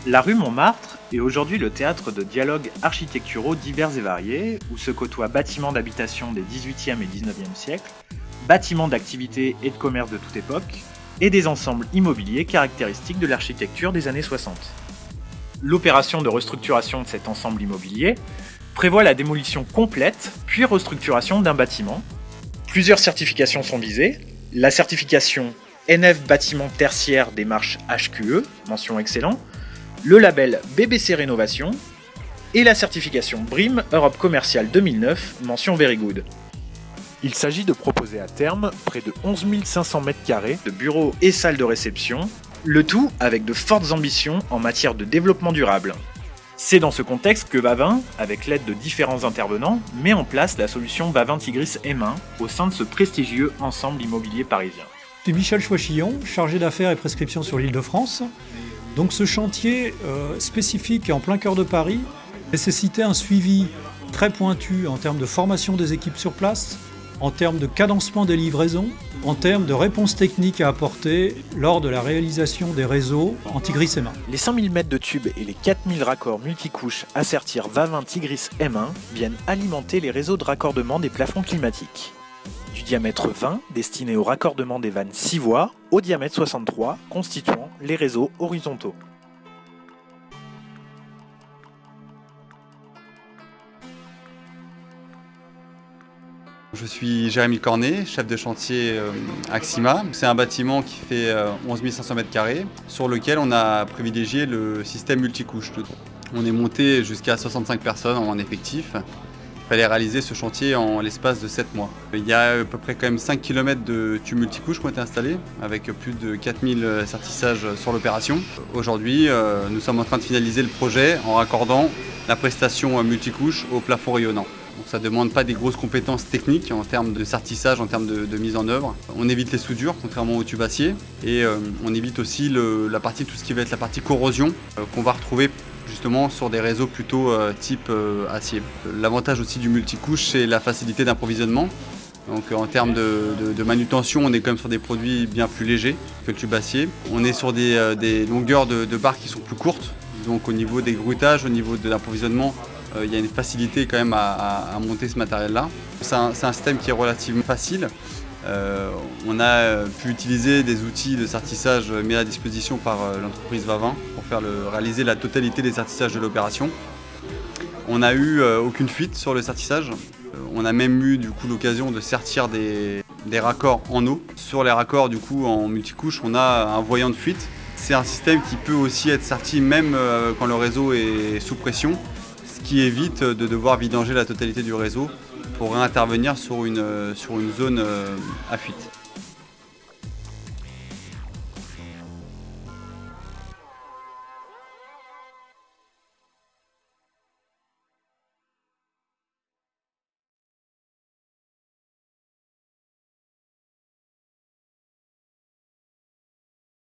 La rue Montmartre est aujourd'hui le théâtre de dialogues architecturaux divers et variés, où se côtoient bâtiments d'habitation des XVIIIe et XIXe siècles, bâtiments d'activité et de commerce de toute époque, et des ensembles immobiliers caractéristiques de l'architecture des années 60. L'opération de restructuration de cet ensemble immobilier prévoit la démolition complète, puis restructuration d'un bâtiment. Plusieurs certifications sont visées. La certification NF Bâtiment Tertiaire démarche HQE, mention excellent, le label BBC Rénovation et la certification BREEAM Europe Commerciale 2009, mention Very Good. Il s'agit de proposer à terme près de 11 500 m² de bureaux et salles de réception, le tout avec de fortes ambitions en matière de développement durable. C'est dans ce contexte que Vavin, avec l'aide de différents intervenants, met en place la solution Vavin Tigris M1 au sein de ce prestigieux ensemble immobilier parisien. Je suis Michel Chouachillon, chargé d'affaires et prescription sur l'Île-de-France. Donc ce chantier spécifique en plein cœur de Paris nécessitait un suivi très pointu en termes de formation des équipes sur place, en termes de cadencement des livraisons, en termes de réponses techniques à apporter lors de la réalisation des réseaux en Tigris M1. Les 100 000 mètres de tubes et les 4000 raccords multicouches à sertir Vavin Tigris M1 viennent alimenter les réseaux de raccordement des plafonds climatiques. Du diamètre 20 destiné au raccordement des vannes 6 voies au diamètre 63 constituant les réseaux horizontaux. Je suis Jérémy Cornet, chef de chantier Axima. C'est un bâtiment qui fait 11 500 m², sur lequel on a privilégié le système multicouche. On est monté jusqu'à 65 personnes en effectif. Il fallait réaliser ce chantier en l'espace de 7 mois. Il y a à peu près quand même 5 km de tubes multicouches qui ont été installés, avec plus de 4000 sertissages sur l'opération. Aujourd'hui, nous sommes en train de finaliser le projet en raccordant la prestation multicouche au plafond rayonnant. Donc ça ne demande pas des grosses compétences techniques en termes de sertissage, en termes de mise en œuvre. On évite les soudures, contrairement au tube acier. Et on évite aussi tout ce qui va être la partie corrosion qu'on va retrouver justement sur des réseaux plutôt type acier. L'avantage aussi du multicouche, c'est la facilité d'approvisionnement. Donc en termes de manutention, on est quand même sur des produits bien plus légers que le tube acier. On est sur des longueurs de barres qui sont plus courtes. Donc au niveau des grouitages, au niveau de l'approvisionnement, il y a une facilité quand même à monter ce matériel-là. C'est un système qui est relativement facile. On a pu utiliser des outils de sertissage mis à disposition par l'entreprise Vavin pour réaliser la totalité des sertissages de l'opération. On n'a eu aucune fuite sur le sertissage. On a même eu du coup l'occasion de sertir des raccords en eau. Sur les raccords du coup en multicouche, on a un voyant de fuite. C'est un système qui peut aussi être serti même quand le réseau est sous pression, ce qui évite de devoir vidanger la totalité du réseau pour réintervenir sur une zone à fuite.